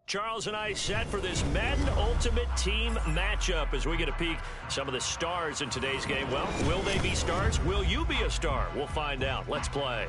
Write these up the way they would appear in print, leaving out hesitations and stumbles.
Charles and I set for this Madden Ultimate Team matchup as we get a peek some of the stars in today's game. Well, will they be stars? Will you be a star? We'll find out. Let's play.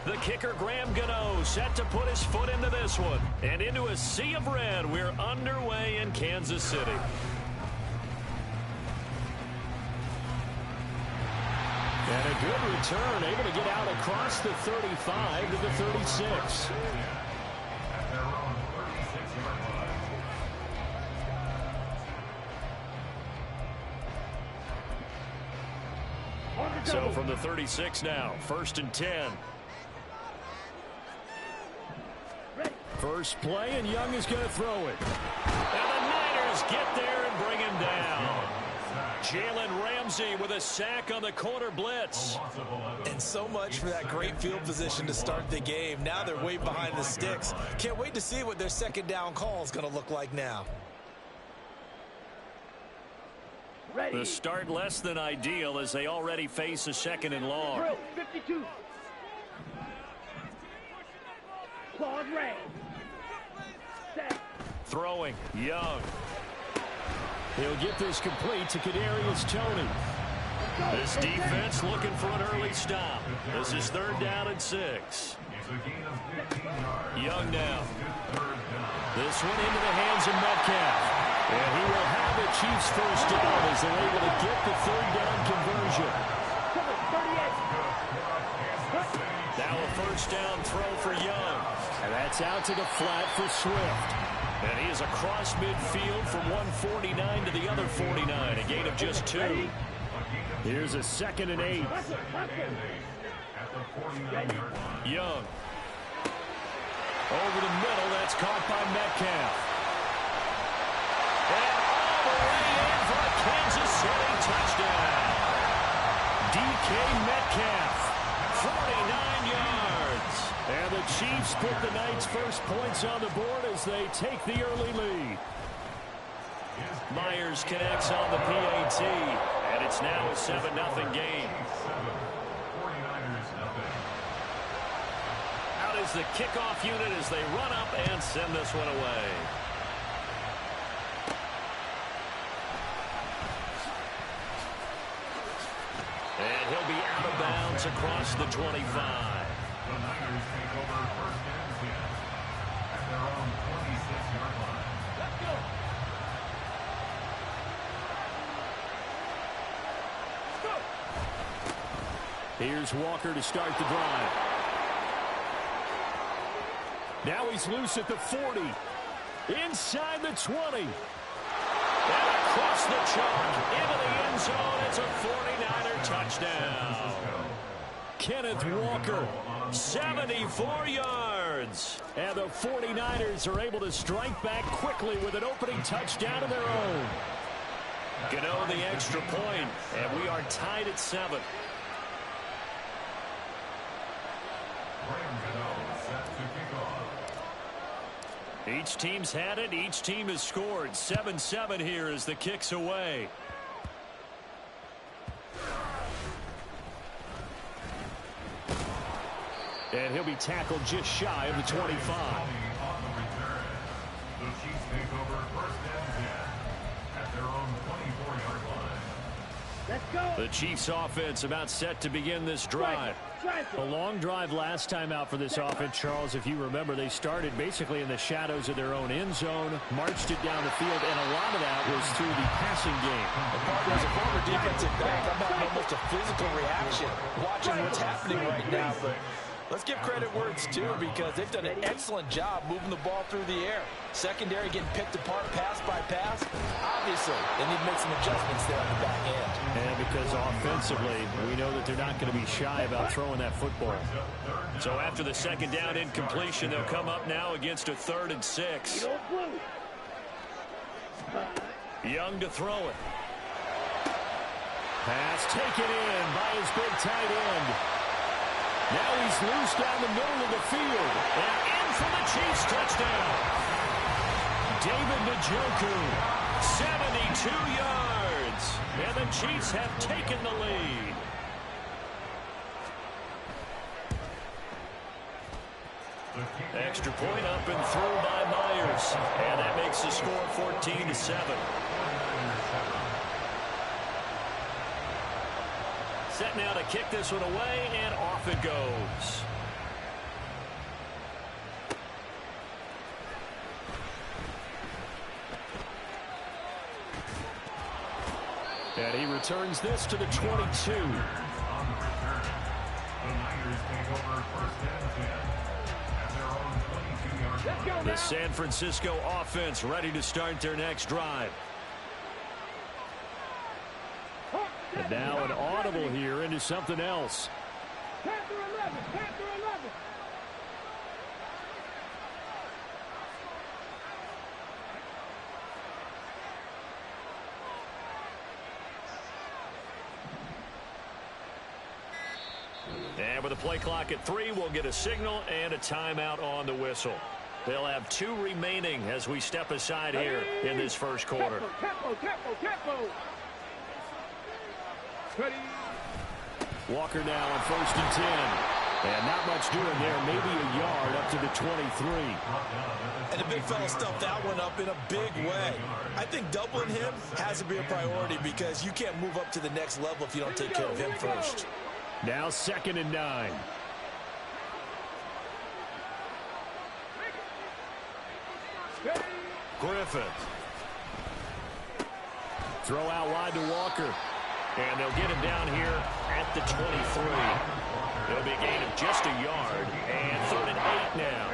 The kicker, Graham Gano, set to put his foot into this one. And into a sea of red, we're underway in Kansas City. And a good return, able to get out across the 35 to the 36. So from the 36 now, 1st and 10. First play, and Young is going to throw it. And the Niners get there and bring him down. Jalen Ramsey with a sack on the corner blitz. And so much for that great field position to start the game. Now they're way behind the sticks. Can't wait to see what their second down call is going to look like now. The start less than ideal as they already face a 2nd and long. 52. Claude Ray. Throwing, Young. He'll get this complete to Kadarius Toney. This defense looking for an early stop. This is 3rd down and 6. Young now. This one into the hands of Metcalf. And he will have the Chiefs' first down as they're able to get the 3rd down conversion. Now a 1st down throw for Young. And that's out to the flat for Swift. And he is across midfield from one 49 to the other 49. A gain of just 2. Here's a 2nd and 8. Young. Over the middle. That's caught by Metcalf. And all the way in for a Kansas City touchdown. DK Metcalf. 49 yards. And the Chiefs put the Knights' first points on the board as they take the early lead. Myers connects on the PAT, and it's now a 7-0 game. Out is the kickoff unit as they run up and send this one away. And he'll be out of bounds across the 25. The Niners take over 1st and 10 at their own 26-yard line. Let's go. Here's Walker to start the drive. Now he's loose at the 40. Inside the 20. And across the chalk into the end zone. It's a 49er touchdown. Kenneth Walker, 74 yards. And the 49ers are able to strike back quickly with an opening touchdown of their own. Gano the extra point, and we are tied at 7. Each team's had it. Each team has scored. 7-7 here as the kick's away. And he'll be tackled just shy of the 25. The Chiefs take over 1st and 10 at their own 24-yard line. Let's go. The Chiefs offense about set to begin this drive. A long drive last time out for this offense, Charles. If you remember, they started basically in the shadows of their own end zone, marched it down the field, and a lot of that was through the passing game. As a former defensive back, I'm having almost a physical reaction watching what's happening right now. But let's give credit where it's due because they've done an excellent job moving the ball through the air. Secondary getting picked apart pass by pass. Obviously, they need to make some adjustments there on the back end. And because offensively, we know that they're not going to be shy about throwing that football. So after the 2nd down incompletion, they'll come up now against a 3rd and 6. Young to throw it. Pass taken in by his big tight end. Now he's loose down the middle of the field. And for the Chiefs. Touchdown. David Njoku, 72 yards. And the Chiefs have taken the lead. Extra point up and through by Myers. And that makes the score 14-7. Set now to kick this one away, and off it goes. And he returns this to the 22. The San Francisco offense ready to start their next drive. And now an audible here into something else. Panther 11, Panther 11. And with a play clock at 3, we'll get a signal and a timeout on the whistle. They'll have 2 remaining as we step aside here in this first quarter. Tempo. Ready. Walker now on 1st and 10. And not much doing there. Maybe a yard up to the 23. And the big fella stuffed that one up in a big way. I think doubling him has to be a priority because you can't move up to the next level if you don't take care of him first. Now 2nd and 9. Griffith. Throw out wide to Walker. And they'll get him down here at the 23. It'll be a gain of just a yard. And 3rd and 8 now.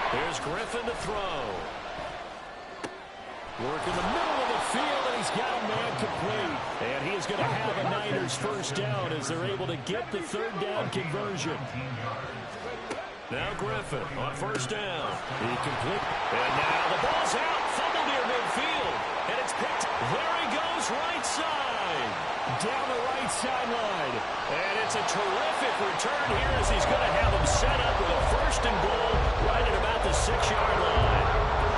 Here's Griffin to throw. Work in the middle of the field, and he's got a man complete. And he is going to have a Niners first down as they're able to get the 3rd down conversion. Now Griffin on 1st down. He complete. And now the ball's out. Fumble near midfield. And it's picked. There he goes, right side. Down the right sideline. And it's a terrific return here as he's going to have him set up with a 1st and goal right at about the 6-yard line.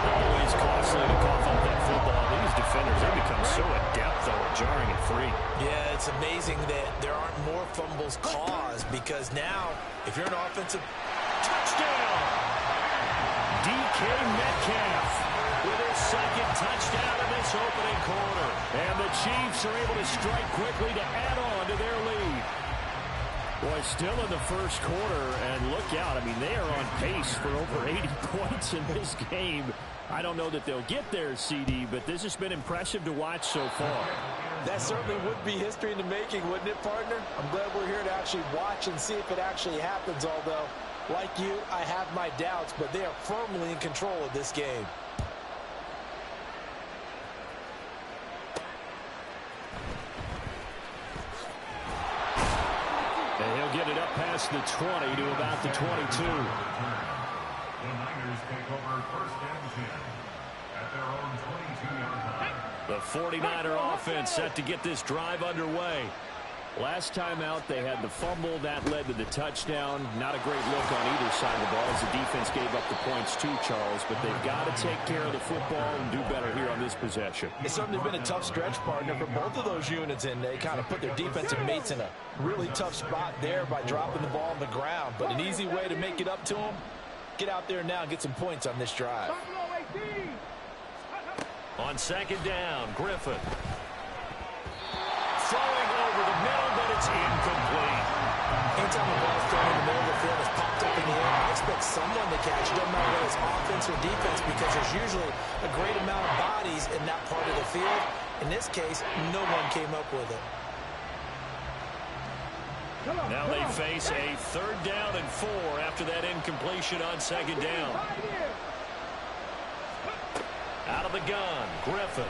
Always costly to cough up that football. These defenders, they become so adept, though, at jarring it free. Yeah, it's amazing that there aren't more fumbles caused because now, if you're an offensive... Touchdown! DK Metcalf with his 2nd touchdown in this opening quarter. And the Chiefs are able to strike quickly to add on to their lead. Boy, still in the first quarter, and look out. I mean, they are on pace for over 80 points in this game. I don't know that they'll get there, CD, but this has been impressive to watch so far. That certainly would be history in the making, wouldn't it, partner? I'm glad we're here to actually watch and see if it actually happens, although, like you, I have my doubts, but they are firmly in control of this game. And he'll get it up past the 20 to about the 22. The Niners take over 1st and 10 at their own 22-yard line. The 49er offense set to get this drive underway. Last time out, they had the fumble. That led to the touchdown. Not a great look on either side of the ball as the defense gave up the points too, Charles. But they've got to take care of the football and do better here on this possession. It's certainly been a tough stretch, partner, for both of those units, and they kind of put their defensive mates in a really tough spot there by dropping the ball on the ground. But an easy way to make it up to them, get out there now and get some points on this drive. On 2nd down, Griffin. Throwing over the middle, but it's incomplete. Anytime the ball's thrown in the middle of the field, it's popped up in the air, I expect someone to catch it. Doesn't matter whether it's offense or defense because there's usually a great amount of bodies in that part of the field. In this case, no one came up with it. Now they face a 3rd down and 4 after that incompletion on 2nd down. Out of the gun, Griffin.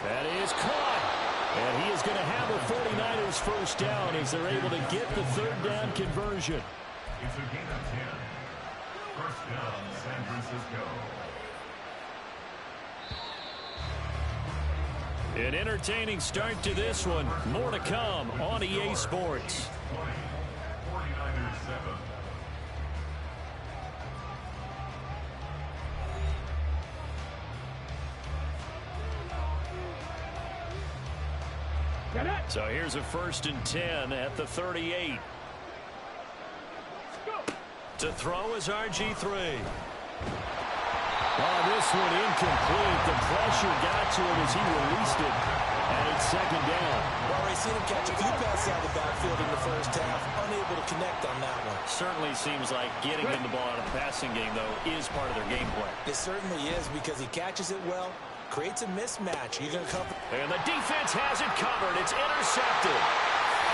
That is caught. And he is going to have a 49ers first down as they're able to get the 3rd down conversion. It's a gain of 10. 1st down, San Francisco. An entertaining start to this one. More to come on EA Sports. 49ers 7. So here's a 1st and 10 at the 38. To throw is RG3. Oh, this one incomplete. The pressure got to him as he released it. And it's 2nd down. Well, we've seen him catch a few passes out of the backfield in the first half. Unable to connect on that one. Certainly seems like getting him the ball out of the passing game, though, is part of their game plan. It certainly is because he catches it well, creates a mismatch. You're going to cover. And the defense has it covered. It's intercepted.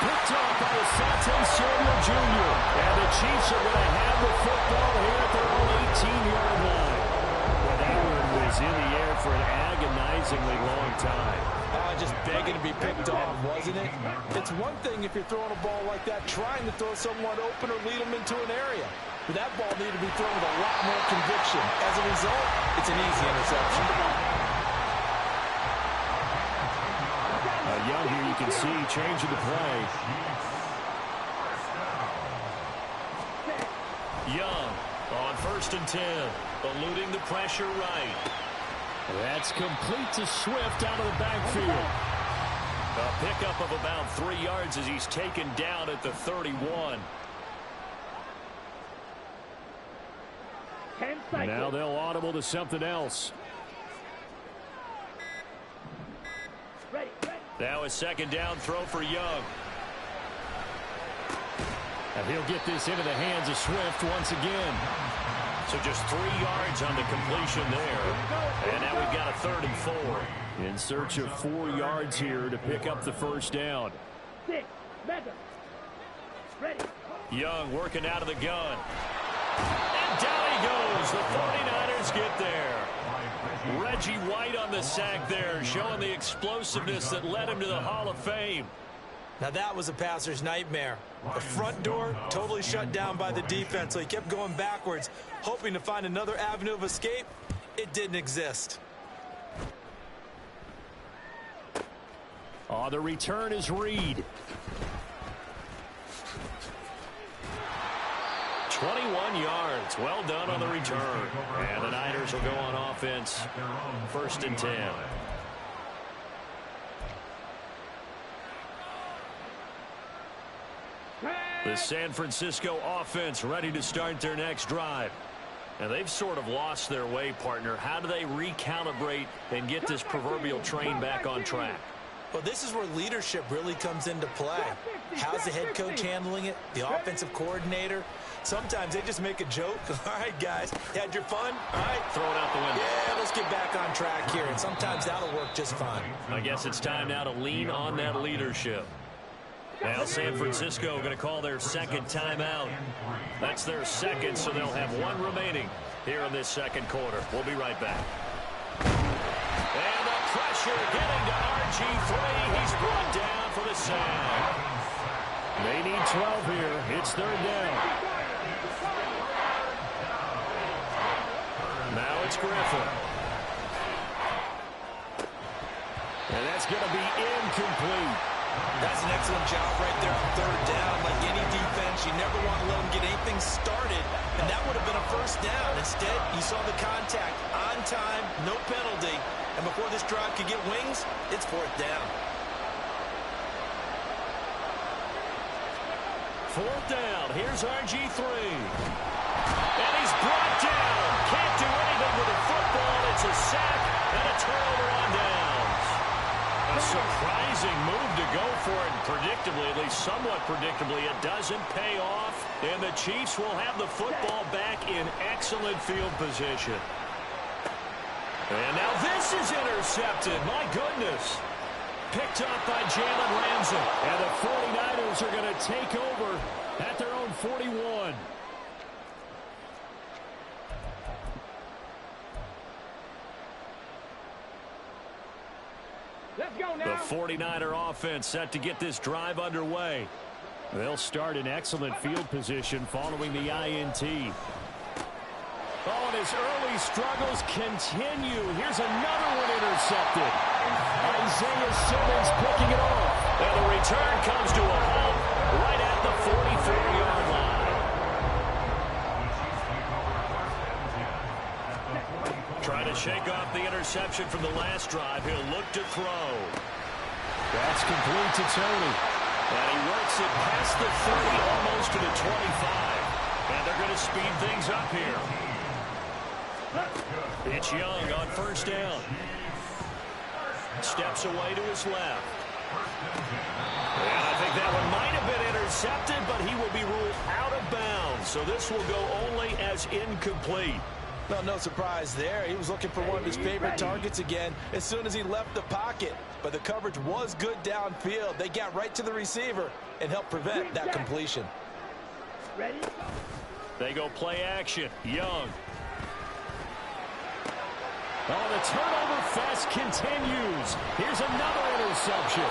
Picked off by Asante Samuel Jr. And the Chiefs are going to have the football here at their own 18-yard line. Well, that one was in the air for an agonizingly long time. Just begging to be picked off, wasn't it? It's one thing if you're throwing a ball like that, trying to throw someone open or lead them into an area. But that ball needed to be thrown with a lot more conviction. As a result, it's an easy interception. Young here, you can see changing the play. Young on 1st and 10, eluding the pressure right. That's complete to Swift out of the backfield. A pickup of about 3 yards as he's taken down at the 31. Now they'll audible to something else. Now a 2nd down throw for Young. And he'll get this into the hands of Swift once again. So just 3 yards on the completion there. And now we've got a 3rd and 4. In search of 4 yards here to pick up the 1st down. Young working out of the gun. And down he goes. The 49ers get there. Reggie White on the sack there, showing the explosiveness that led him to the Hall of Fame. Now that was a passer's nightmare. The front door totally shut down by the defense, so he kept going backwards, hoping to find another avenue of escape. It didn't exist. Oh, the return is Reed. 21 yards. Well done on the return. And the Niners will go on offense. 1st and 10. The San Francisco offense ready to start their next drive. And they've sort of lost their way, partner. How do they recalibrate and get this proverbial train back on track? Well, this is where leadership really comes into play. How's the head coach handling it? The offensive coordinator? Sometimes they just make a joke. All right, guys, had your fun? All right. Throw it out the window. Yeah, let's get back on track here. And sometimes that'll work just fine. I guess it's time now to lean on that leadership. Now San Francisco going to call their 2nd timeout. That's their 2nd, so they'll have 1 remaining here in this 2nd quarter. We'll be right back. And the pressure getting to RG3. He's brought down for the sack. They need 12 here. It's 3rd down. Now it's Griffin. And that's going to be incomplete. That's an excellent job right there on 3rd down. Like any defense, you never want to let them get anything started, and that would have been a 1st down. Instead, you saw the contact on time, no penalty, and before this drive could get wings, it's 4th down. 4th down. Here's RG3. And he's brought down. Can't do anything with the football. It's a sack and a turnover on downs. A surprising move to go for it. Predictably, at least somewhat predictably, it doesn't pay off. And the Chiefs will have the football back in excellent field position. And now this is intercepted. My goodness. Picked up by Jalen Ramsey. And the 49ers are going to take over at their own 41. Let's go now. The 49er offense set to get this drive underway. They'll start in excellent field position following the INT. Oh, and his early struggles continue. Here's another one intercepted. Isaiah Simmons picking it off. And the return comes to a halt right at the 44-yard line. Trying to shake off the interception from the last drive. He'll look to throw. That's complete to Tony. And he works it past the 30, almost to the 25. And they're going to speed things up here. It's Young on first down. Steps away to his left. And I think that one might have been intercepted, but he will be ruled out of bounds. So this will go only as incomplete. Well, no surprise there. He was looking for one of his favorite targets again as soon as he left the pocket. But the coverage was good downfield. They got right to the receiver and helped prevent that completion. Ready? They go play action. Young. Oh, the turnover fest continues. Here's another interception.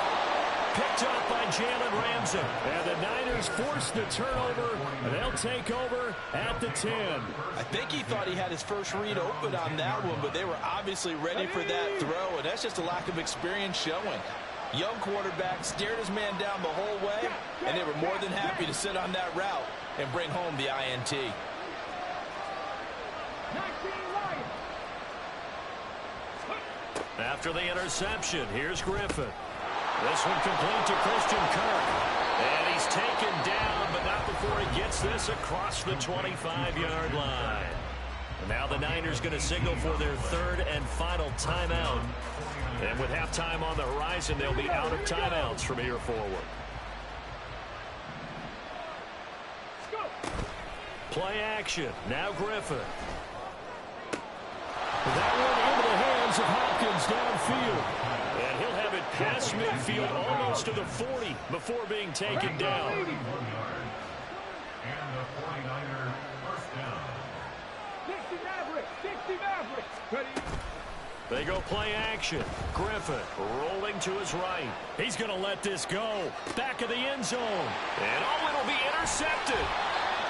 Picked up by Jalen Ramsey. And the Niners force the turnover. And they'll take over at the 10. I think he thought he had his first read open on that one, but they were obviously ready for that throw, and that's just a lack of experience showing. Young quarterback stared his man down the whole way, and they were more than happy to sit on that route and bring home the INT. 19 Lions. After the interception, here's Griffin. This one complete to Christian Kirk. And he's taken down, but not before he gets this across the 25-yard line. And now the Niners going to signal for their third and final timeout. And with halftime on the horizon, they'll be out of timeouts from here forward. Play action. Now Griffin. That one into the hands of Hopkins downfield. And he'll have it past midfield almost to the 40 before being taken down. And the 49er first down. 60 Mavericks. 60 Mavericks. Ready? They go play action. Griffin rolling to his right. He's going to let this go. Back of the end zone. And oh, it'll be intercepted.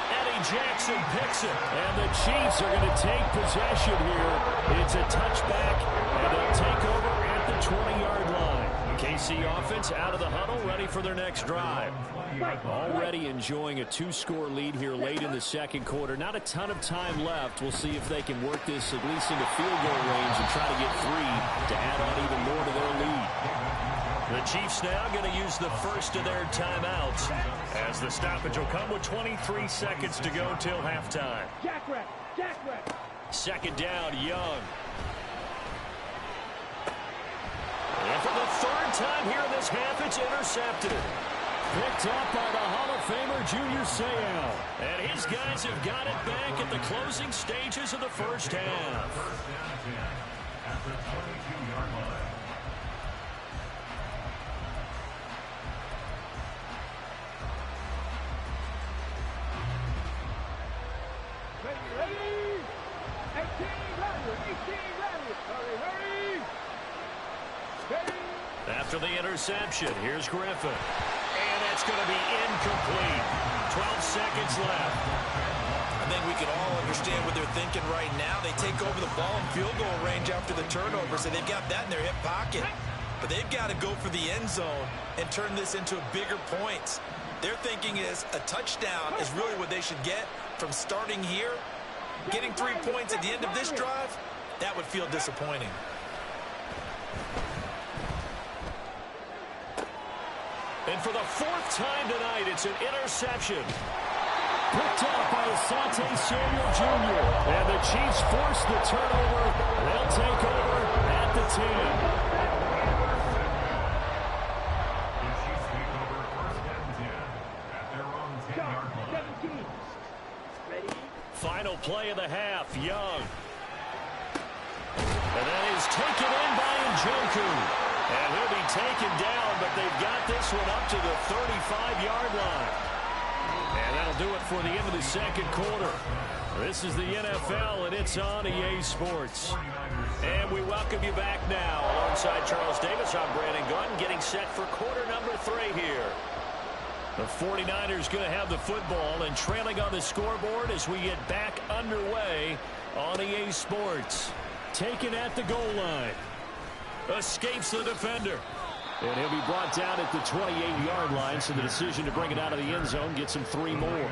Eddie Jackson picks it. And the Chiefs are going to take possession here. It's a touchback, and they'll take over at the 20-yard line. KC offense out of the huddle, ready for their next drive. Already enjoying a two-score lead here late in the second quarter. Not a ton of time left. We'll see if they can work this at least into field goal range and try to get three to add on even more to their lead. The Chiefs now going to use the first of their timeouts as the stoppage will come with 23 seconds to go till halftime. Jackrabbit. Jackrabbit. Second down, Young. And for the third time here in this half, it's intercepted. Picked up by the Hall of Famer Junior Seau. And his guys have got it back at the closing stages of the first half. First down 10 at the 22-yard line. Ready? 18 Mavericks. 18 Mavericks. Hurry, hurry. Ready? After the interception, here's Griffin. And that's going to be incomplete. 12 seconds left. I think we can all understand what they're thinking right now. They take over the ball in field goal range after the turnover, so they've got that in their hip pocket. But they've got to go for the end zone and turn this into bigger points. Their thinking is a touchdown is really what they should get from starting here. Getting 3 points at the end of this drive, that would feel disappointing. And for the fourth time tonight, it's an interception. Picked up by Asante Samuel Jr. And the Chiefs force the turnover. They'll take over at the 10. The Chiefs take over first and 10 at their own 10-yard line. 17. Ready? Final play of the half, Young. And that is taken in by Njoku. And he'll be taken down, but they've got this one up to the 35-yard line. And that'll do it for the end of the second quarter. This is the NFL, and it's on EA Sports. And we welcome you back now. Alongside Charles Davis, I'm Brandon Gunn, getting set for quarter number 3 here. The 49ers going to have the football and trailing on the scoreboard as we get back underway on EA Sports. Taken at the goal line. Escapes the defender. And he'll be brought down at the 28-yard line, so the decision to bring it out of the end zone gets him 3 more.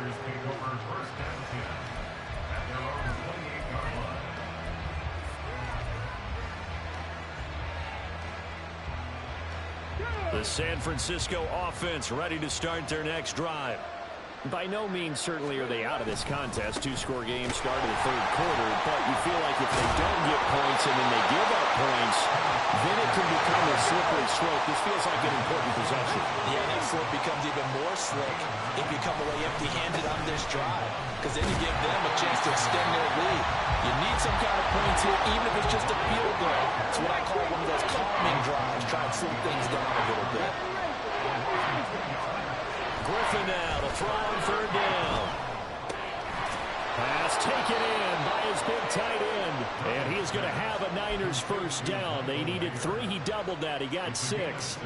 The San Francisco offense ready to start their next drive. By no means certainly are they out of this contest. 2-score game start of the third quarter, but you feel like if they don't get points and then they give up points, then it can become a slippery slope. This feels like an important possession. Yeah, that slope becomes even more slick if you come away empty-handed on this drive, because then you give them a chance to extend their lead. You need some kind of points here, even if it's just a field goal. It's what I call one of those calming drives. Try and slow things down a little bit. Griffin now to throw on third down. Pass taken in by his big tight end. And he is going to have a Niners first down. They needed 3. He doubled that. He got 6.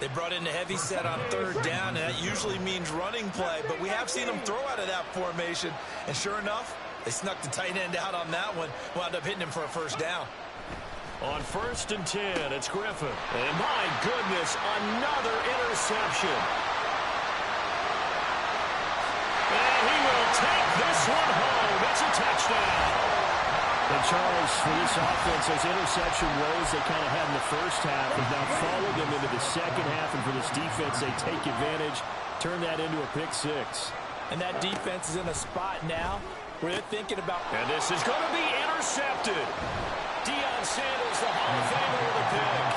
They brought in the heavy set on third down, and that usually means running play. But we have seen them throw out of that formation. And sure enough, they snuck the tight end out on that one. Wound up hitting him for a first down. On 1st and 10, it's Griffin. And my goodness, another interception. And he will take this one home. It's a touchdown. And Charles, for this offense, those interception woes they kind of had in the first half have now followed them into the second half. And for this defense, they take advantage, turn that into a pick 6. And that defense is in a spot now where they're thinking about... And this is going to be intercepted. Deion Sanders, the Hall of Famer, with a pick.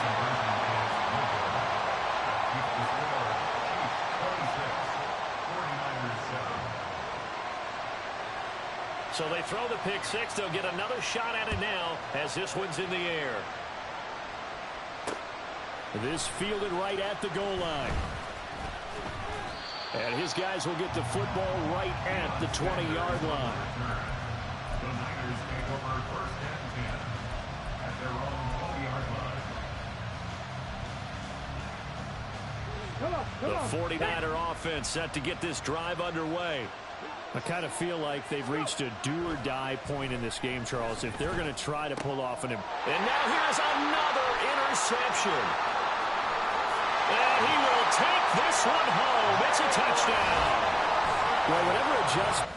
So they throw the pick 6. They'll get another shot at it now as this one's in the air. This fielded right at the goal line. And his guys will get the football right at the 20-yard line. The Niners take over 1st and 10 at their own 20-yard line. The 49er offense set to get this drive underway. I kind of feel like they've reached a do-or-die point in this game, Charles, if they're going to try to pull off an... And now here's another interception. And he will take this one home. It's a touchdown. Well, whatever adjustment...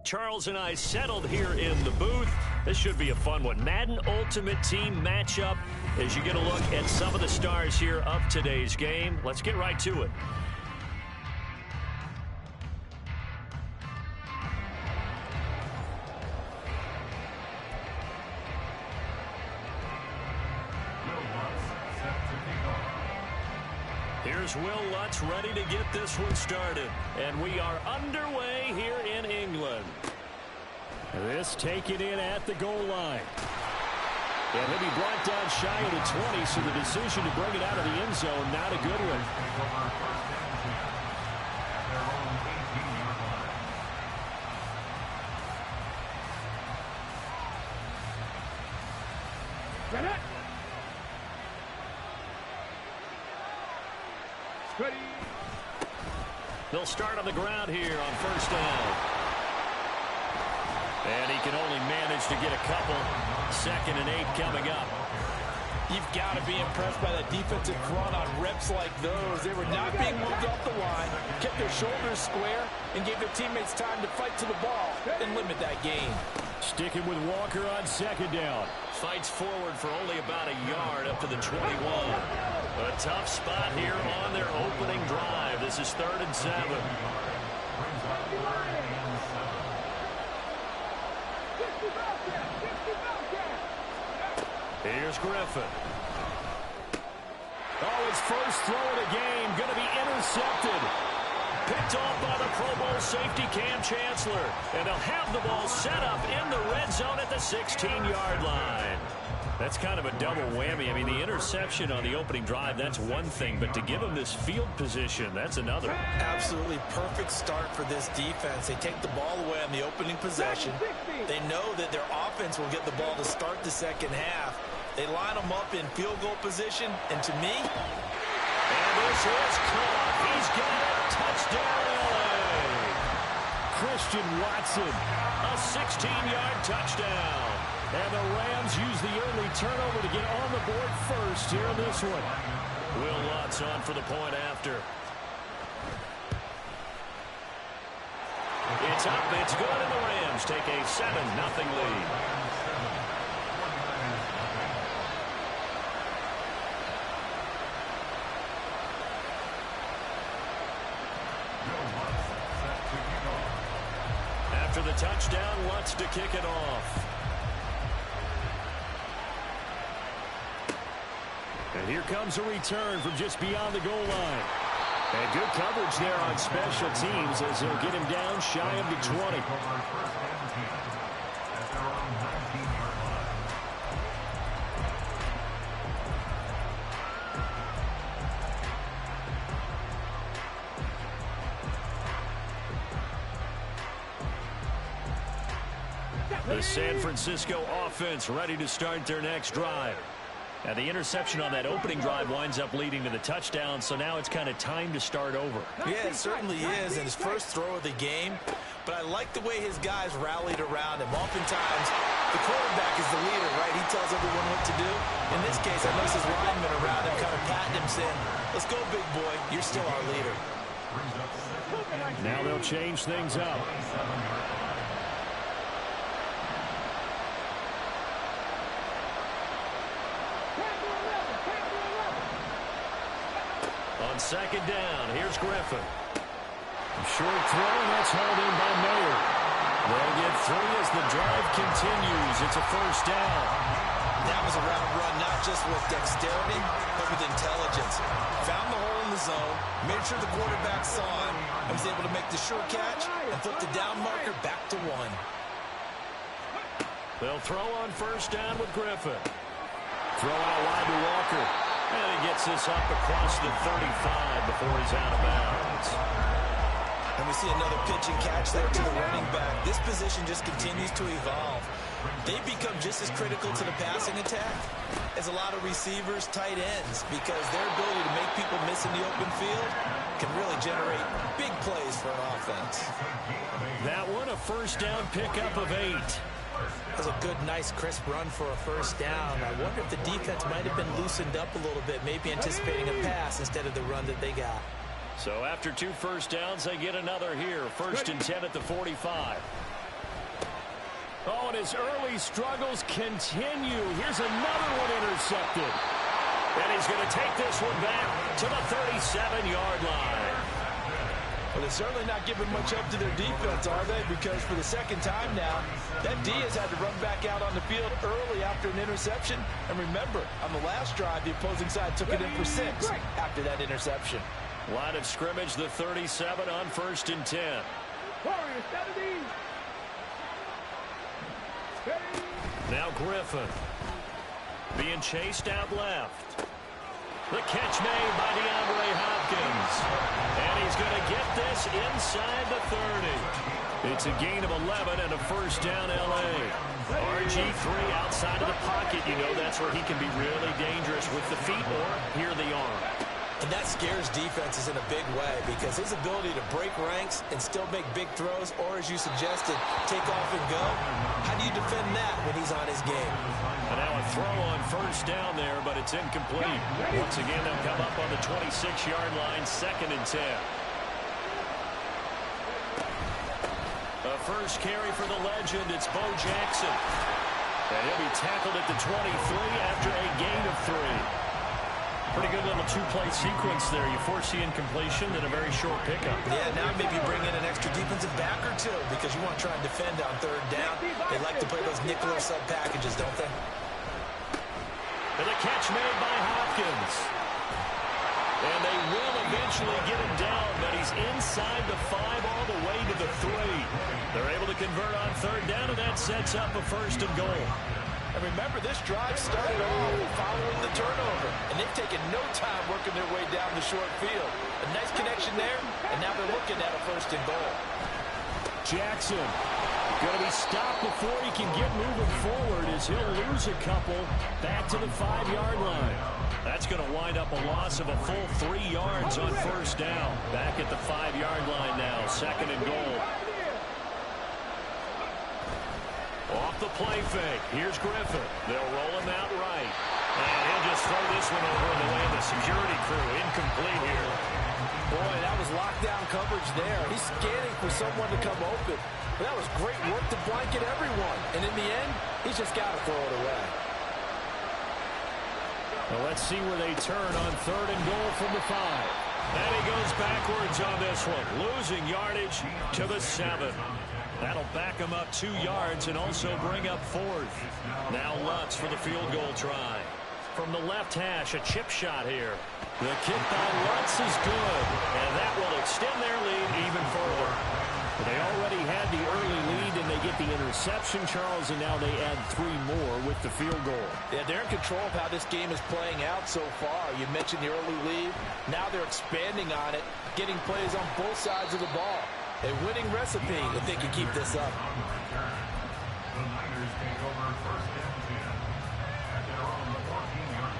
Charles and I settled here in the booth. This should be a fun one. Madden Ultimate Team matchup as you get a look at some of the stars here of today's game. Let's get right to it. Here's Will Lutz ready to get this one started. And we are underway here in England. This taken in at the goal line. And he'll be brought down shy of the 20, so the decision to bring it out of the end zone, not a good one. Get it. Ready. They'll start on the ground here on first down. And he can only manage to get a couple. 2nd and 8 coming up. You've got to be impressed by that defensive front on reps like those. They were not being moved up the line, kept their shoulders square, and gave their teammates time to fight to the ball and limit that gain. Sticking with Walker on 2nd down. Fights forward for only about a yard up to the 21. A tough spot here on their opening drive. This is 3rd and 7. Here's Griffin. Oh, his first throw of the game going to be intercepted. Picked off by the Pro Bowl safety Cam Chancellor. And they'll have the ball set up in the red zone at the 16-yard line. That's kind of a double whammy. I mean, the interception on the opening drive, that's one thing. But to give him this field position, that's another. Absolutely perfect start for this defense. They take the ball away on the opening possession. They know that their offense will get the ball to start the second half. They line them up in field goal position. And to me, and this is caught. He's got it. Touchdown, LA. Christian Watson, a 16-yard touchdown. And the Rams use the early turnover to get on the board first here in this one. Will Lutz on for the point after. It's up, it's good, and the Rams take a 7-0 lead. After the touchdown, Lutz to kick it off. And here comes a return from just beyond the goal line. And good coverage there on special teams as they'll get him down shy of the 20. The San Francisco offense ready to start their next drive. And the interception on that opening drive winds up leading to the touchdown, so now it's kind of time to start over. Yeah, it certainly is, and his first throw of the game. But I like the way his guys rallied around him. Oftentimes, the quarterback is the leader, right? He tells everyone what to do. In this case, I noticed his linemen around him kind of patting him, saying, let's go, big boy. You're still our leader. Now they'll change things up. On 2nd down, here's Griffin. Short throw, and that's hauled in by Mayer. They'll get 3 as the drive continues. It's a first down. That was a route run, not just with dexterity, but with intelligence. Found the hole in the zone, made sure the quarterback saw him, and was able to make the short catch and flip the down marker back to 1. They'll throw on first down with Griffin. Throw out wide to Walker. And he gets this up across the 35 before he's out of bounds. And we see another pitch and catch there to the running back. This position just continues to evolve. They become just as critical to the passing attack as a lot of receivers, tight ends, because their ability to make people miss in the open field can really generate big plays for an offense. That one, a first down pickup of 8. That was a good, nice, crisp run for a first down. I wonder if the defense might have been loosened up a little bit, maybe anticipating a pass instead of the run that they got. So after 2 first downs, they get another here. 1st and 10 at the 45. Oh, and his early struggles continue. Here's another one intercepted. And he's going to take this one back to the 37-yard line. Well, they're certainly not giving much up to their defense, are they? Because for the second time now, that D has had to run back out on the field early after an interception. And remember, on the last drive, the opposing side took it in for 6 after that interception. Line of scrimmage, the 37 on 1st and 10. Warriors 70. Now Griffin. Being chased out left. The catch made by DeAndre Hopkins. And he's going to get this inside the 30. It's a gain of 11 and a first down L.A. RG3 outside of the pocket. You know that's where he can be really dangerous with the feet or here the arm. And that scares defenses in a big way because his ability to break ranks and still make big throws, or as you suggested, take off and go, how do you defend that when he's on his game? And now a throw on first down there, but it's incomplete. Once again, they'll come up on the 26-yard line, 2nd and 10. The first carry for the legend, it's Bo Jackson. And he'll be tackled at the 23 after a gain of 3. Pretty good little two-play sequence there. You force the incompletion, then a very short pickup. Yeah, now maybe bring in an extra defensive back or two because you want to try and defend on 3rd down. They like to play those nickel or sub packages, don't they? And the catch made by Hopkins. And they will eventually get him down, but he's inside the 5 all the way to the 3. They're able to convert on 3rd down, and that sets up a 1st and goal. And remember, this drive started off following the turnover, and they've taken no time working their way down the short field. A nice connection there, and now they're looking at a 1st and goal. Jackson going to be stopped before he can get moving forward as he'll lose a couple back to the 5-yard line. That's going to wind up a loss of a full 3 yards on 1st down. Back at the 5-yard line now, 2nd and goal. Off the play fake. Here's Griffin. They'll roll him out right. And he'll just throw this one over in the way of the security crew. Incomplete here. Boy, that was lockdown coverage there. He's scanning for someone to come open. But that was great work to blanket everyone. And in the end, he's just got to throw it away. Well, let's see where they turn on 3rd and goal from the 5. And he goes backwards on this one. Losing yardage to the 7. That'll back him up 2 yards and also bring up 4th. Now Lutz for the field goal try. From the left hash, a chip shot here. The kick by Lutz is good, and that will extend their lead even further. They already had the early lead, and they get the interception, Charles, and now they add 3 more with the field goal. Yeah, they're in control of how this game is playing out so far. You mentioned the early lead. Now they're expanding on it, getting plays on both sides of the ball. A winning recipe if they can keep this up. The Niners take over 1st and 10 at their own 14-yard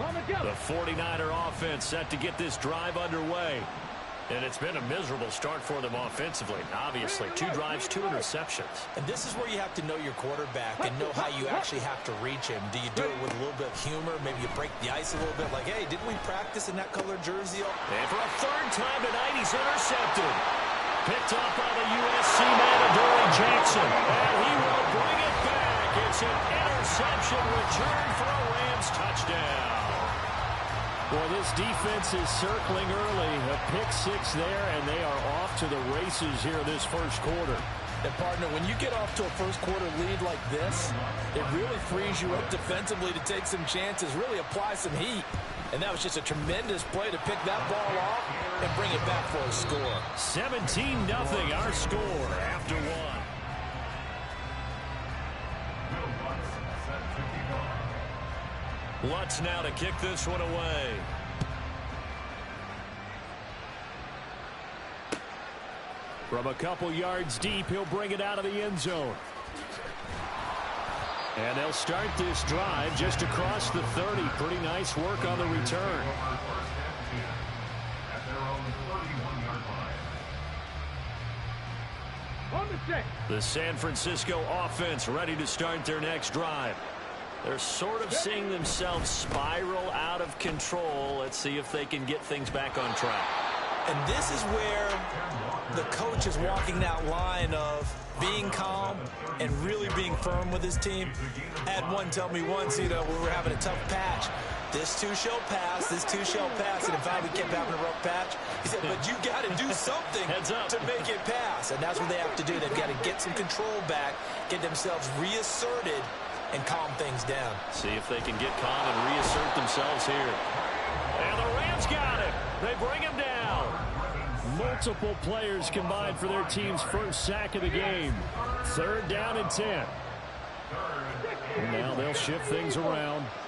line. The 49er offense set to get this drive underway. And it's been a miserable start for them offensively. Obviously, 2 drives, 2 interceptions. And this is where you have to know your quarterback and know how you actually have to reach him. Do you do it with a little bit of humor? Maybe you break the ice a little bit like, hey, didn't we practice in that colored jersey? And for a 3rd time tonight, he's intercepted. Picked up by the USC man, Adoree Jackson. And he will bring it back. It's an interception return for a Rams touchdown. Boy, this defense is circling early. A pick 6 there, and they are off to the races here this 1st quarter. And, partner, when you get off to a 1st quarter lead like this, it really frees you up defensively to take some chances, really apply some heat. And that was just a tremendous play to pick that ball off and bring it back for a score. 17-0 our score after 1. Lutz now to kick this one away. From a couple yards deep, he'll bring it out of the end zone. And they'll start this drive just across the 30. Pretty nice work on the return. At their own 31-yard line. On the check. The San Francisco offense ready to start their next drive. They're sort of seeing themselves spiral out of control. Let's see if they can get things back on track. And this is where the coach is walking that line of being calm and really being firm with his team. I had one tell me once, we were having a tough patch. This too shall pass, this too shall pass. And in fact, we kept having a rough patch. He said, but you got to do something to make it pass. And that's what they have to do. They've got to get some control back, get themselves reasserted, and calm things down. See if they can get calm and reassert themselves here. And the Rams got him. They bring him down. Multiple players combined for their team's first sack of the game. 3rd down and 10. And now they'll shift things around.